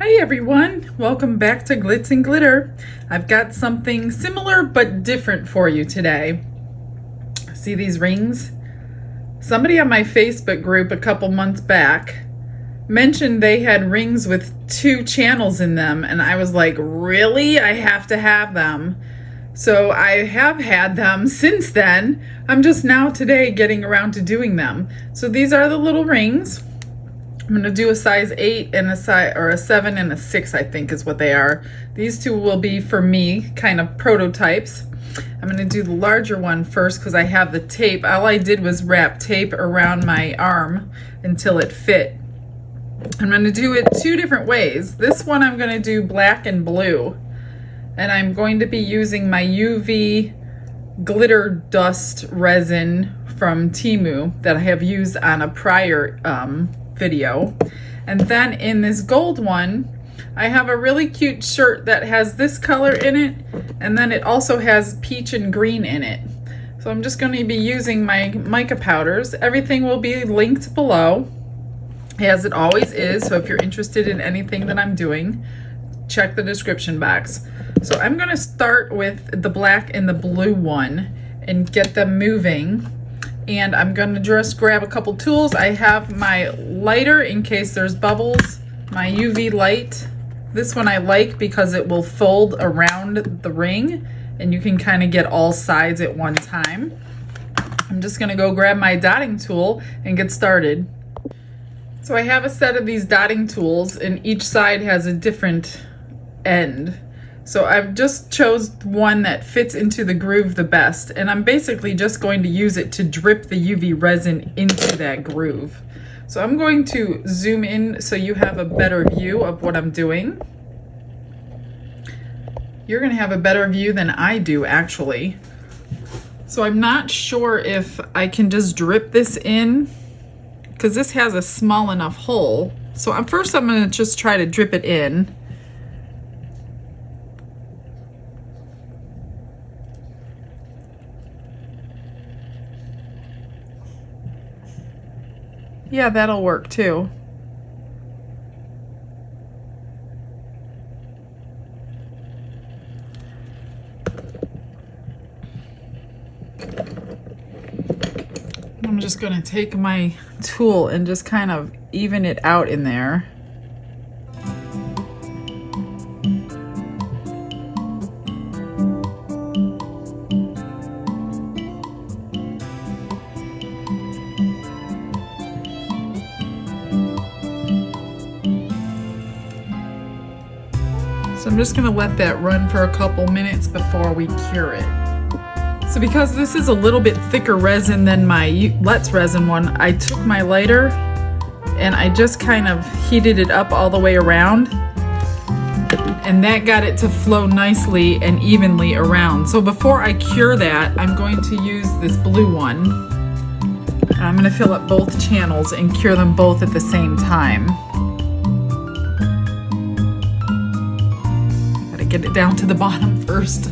Hi everyone, welcome back to Glitz and Glitter. I've got something similar but different for you today. See these rings? Somebody on my Facebook group a couple months back mentioned they had rings with 2 channels in them, and I was like, really? I have to have them. So I have had them since then. I'm just now today getting around to doing them. So these are the little rings. I'm going to do a size 8 and a 7 and a 6, I think is what they are. These 2 will be for me, kind of prototypes. I'm going to do the larger one first because I have the tape. All I did was wrap tape around my arm until it fit. I'm going to do it 2 different ways. This one I'm going to do black and blue. And I'm going to be using my UV glitter dust resin from Temu that I have used on a prior video. And then in this gold one, I have a really cute shirt that has this color in it, and then it also has peach and green in it. So I'm just going to be using my mica powders. Everything will be linked below, as it always is. So if you're interested in anything that I'm doing, check the description box. So I'm going to start with the black and the blue one and get them moving. And I'm going to just grab a couple tools. I have my lighter in case there's bubbles, my UV light. This one I like because it will fold around the ring and you can kind of get all sides at one time. I'm just going to go grab my dotting tool and get started. So I have a set of these dotting tools and each side has a different end. So I've just chose one that fits into the groove the best, and I'm basically just going to use it to drip the UV resin into that groove. So I'm going to zoom in so you have a better view of what I'm doing. You're going to have a better view than I do, actually. So I'm not sure if I can just drip this in, because this has a small enough hole. So first I'm going to just try to drip it in. Yeah, that'll work too. I'm just going to take my tool and just kind of even it out in there. So I'm just going to let that run for a couple minutes before we cure it. So because this is a little bit thicker resin than my Let's Resin one, I took my lighter and I just kind of heated it up all the way around, and that got it to flow nicely and evenly around. So before I cure that, I'm going to use this blue one. And I'm going to fill up both channels and cure them both at the same time. Get it down to the bottom first.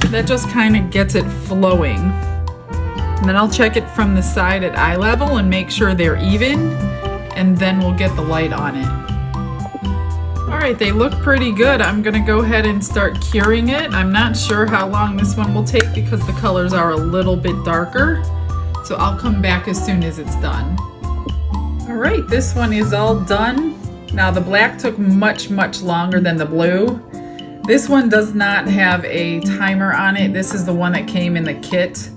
That just kind of gets it flowing. And then I'll check it from the side at eye level and make sure they're even, and then we'll get the light on it. All right, they look pretty good. I'm gonna go ahead and start curing it. I'm not sure how long this one will take because the colors are a little bit darker. So I'll come back as soon as it's done. All right, this one is all done. Now the black took much, much longer than the blue. This one does not have a timer on it. This is the one that came in the kit.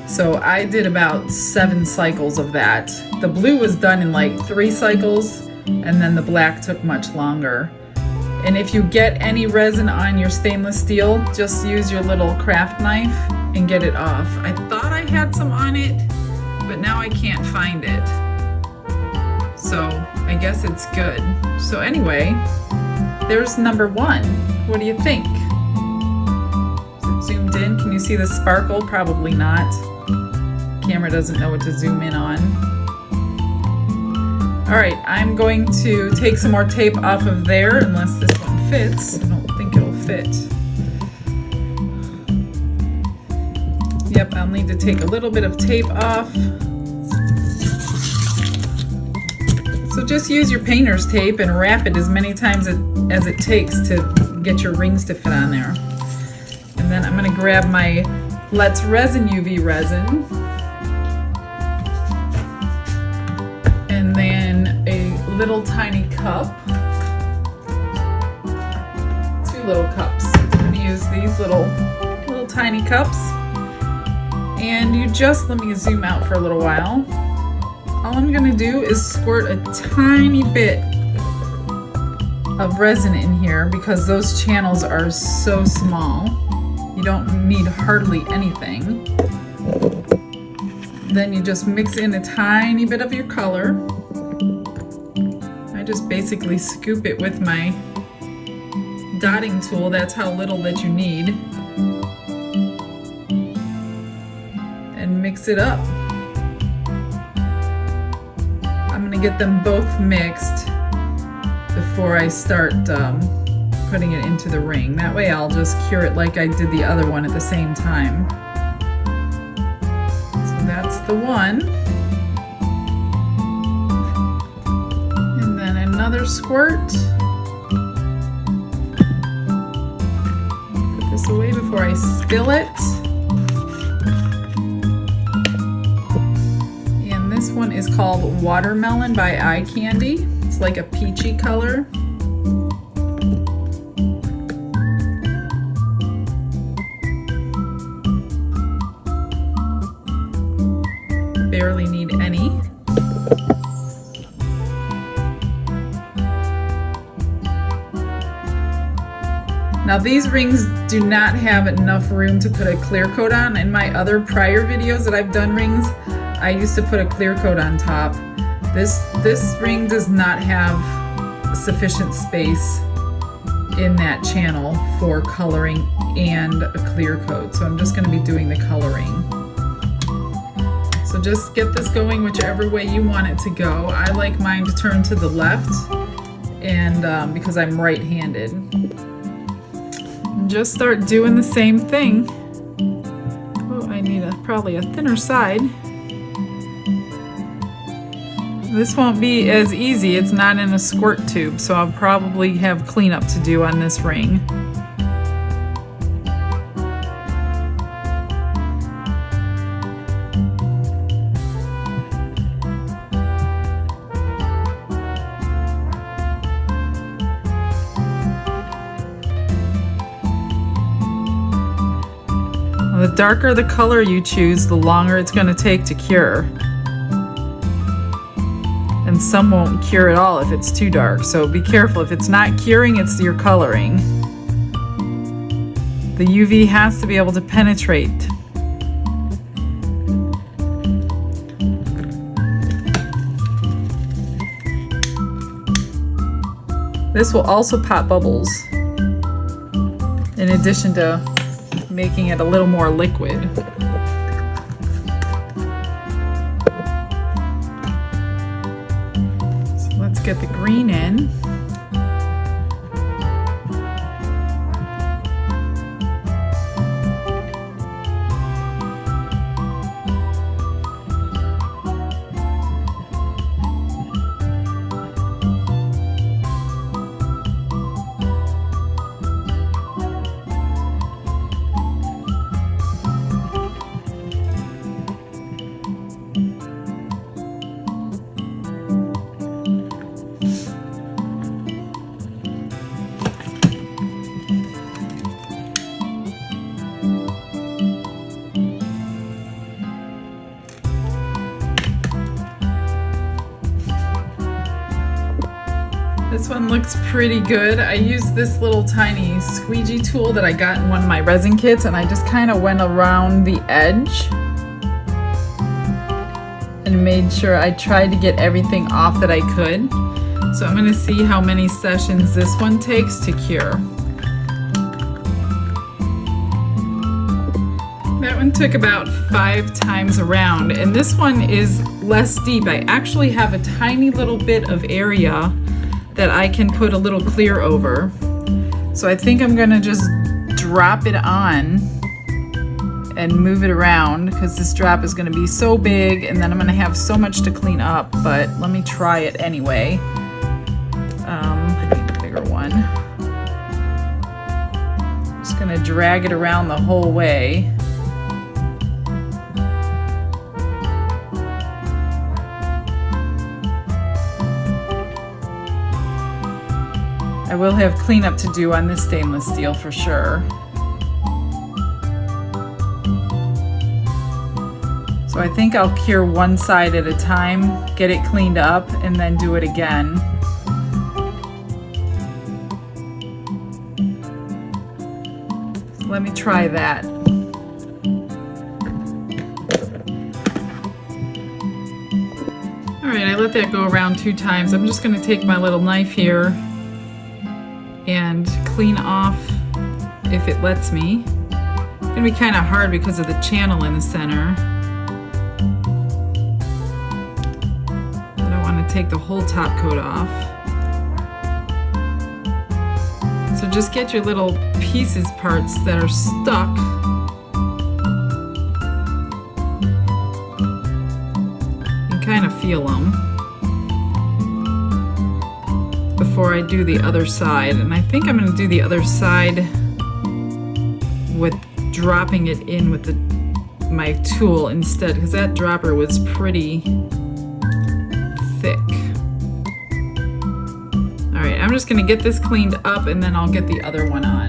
So I did about 7 cycles of that. The blue was done in like 3 cycles, and then the black took much longer. And if you get any resin on your stainless steel, just use your little craft knife and get it off. I thought I had some on it, but now I can't find it. So I guess it's good. So anyway, there's number 1. What do you think? Is it zoomed in. Can you see the sparkle? Probably not. Camera doesn't know what to zoom in on. All right, I'm going to take some more tape off of there, unless this one fits. I don't think it'll fit. Yep, I'll need to take a little bit of tape off. So just use your painter's tape and wrap it as many times as it takes to get your rings to fit on there. And then I'm going to grab my Let's Resin UV resin. And then a little tiny cup. 2 little cups. I'm going to use these little tiny cups. And you just, let me zoom out for a little while. All I'm going to do is squirt a tiny bit of resin in here because those channels are so small. You don't need hardly anything. Then you just mix in a tiny bit of your color. I just basically scoop it with my dotting tool. That's how little that you need. And mix it up. I'm going to get them both mixed before I start putting it into the ring. That way I'll just cure it like I did the other one at the same time. So that's the one. And then another squirt. Put this away before I spill it. And this one is called Watermelon by Eye Candy. It's like a peachy color. Barely need any. Now these rings do not have enough room to put a clear coat on. In my other prior videos that I've done rings, I used to put a clear coat on top. This ring does not have sufficient space in that channel for coloring and a clear coat, so I'm just going to be doing the coloring. So just get this going whichever way you want it to go. I like mine to turn to the left, and because I'm right-handed. And just start doing the same thing. Oh, I need probably a thinner side. This won't be as easy. It's not in a squirt tube, so I'll probably have cleanup to do on this ring. The darker the color you choose, the longer it's going to take to cure. And some won't cure at all if it's too dark, so be careful. If it's not curing, it's your coloring. The UV has to be able to penetrate. This will also pop bubbles, in addition to making it a little more liquid. So let's get the green in. This one looks pretty good. I used this little tiny squeegee tool that I got in one of my resin kits, and I just kind of went around the edge and made sure I tried to get everything off that I could. So I'm going to see how many sessions this one takes to cure. one took about 5 times around, and this one is less deep. I actually have a tiny little bit of area that I can put a little clear over. So I think I'm gonna just drop it on and move it around because this drop is gonna be so big and then I'm gonna have so much to clean up, but let me try it anyway. I need a bigger one. Just gonna drag it around the whole way. I will have cleanup to do on this stainless steel for sure. So I think I'll cure one side at a time, get it cleaned up, and then do it again. Let me try that. All right, I let that go around 2 times. I'm just gonna take my little knife here and clean off if it lets me. It's gonna be kind of hard because of the channel in the center. I don't want to take the whole top coat off. So just get your little pieces parts that are stuck. You can kind of feel them before I do the other side. And I think I'm going to do the other side with dropping it in with my tool instead, because that dropper was pretty thick. Alright, I'm just going to get this cleaned up and then I'll get the other one on.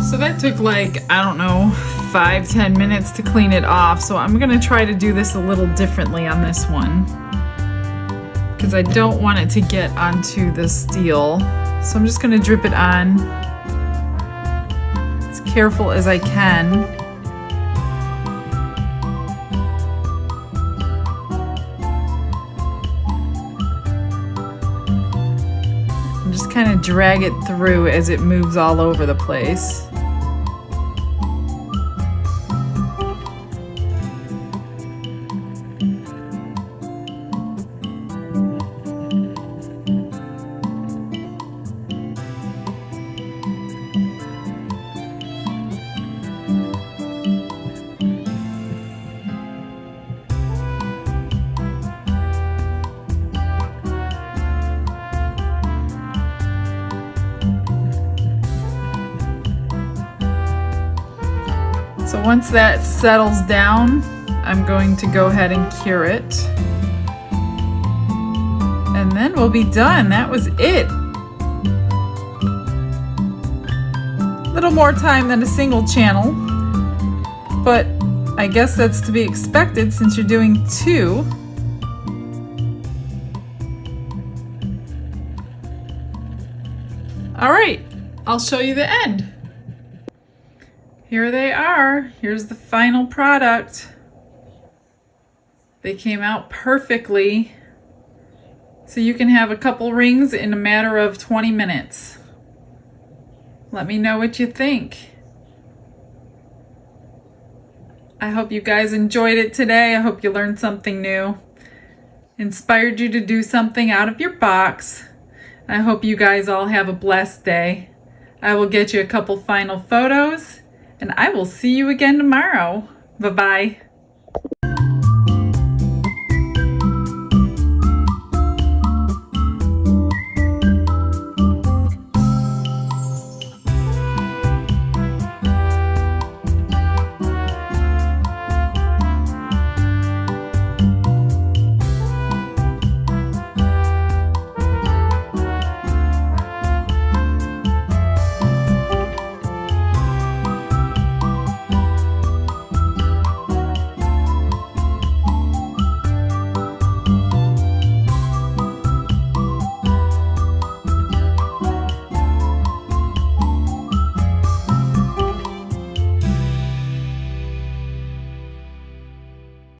So that took like, I don't know, 5-10 minutes to clean it off. So I'm going to try to do this a little differently on this one, because I don't want it to get onto the steel. So I'm just going to drip it on as careful as I can. And just kind of drag it through as it moves all over the place. So once that settles down, I'm going to go ahead and cure it. And then we'll be done. That was it. A little more time than a single channel, but I guess that's to be expected since you're doing 2. All right, I'll show you the end. Here they are. Here's the final product. They came out perfectly. So you can have a couple rings in a matter of 20 minutes. Let me know what you think. I hope you guys enjoyed it today. I hope you learned something new. Inspired you to do something out of your box. I hope you guys all have a blessed day. I will get you a couple final photos. And I will see you again tomorrow. Bye-bye.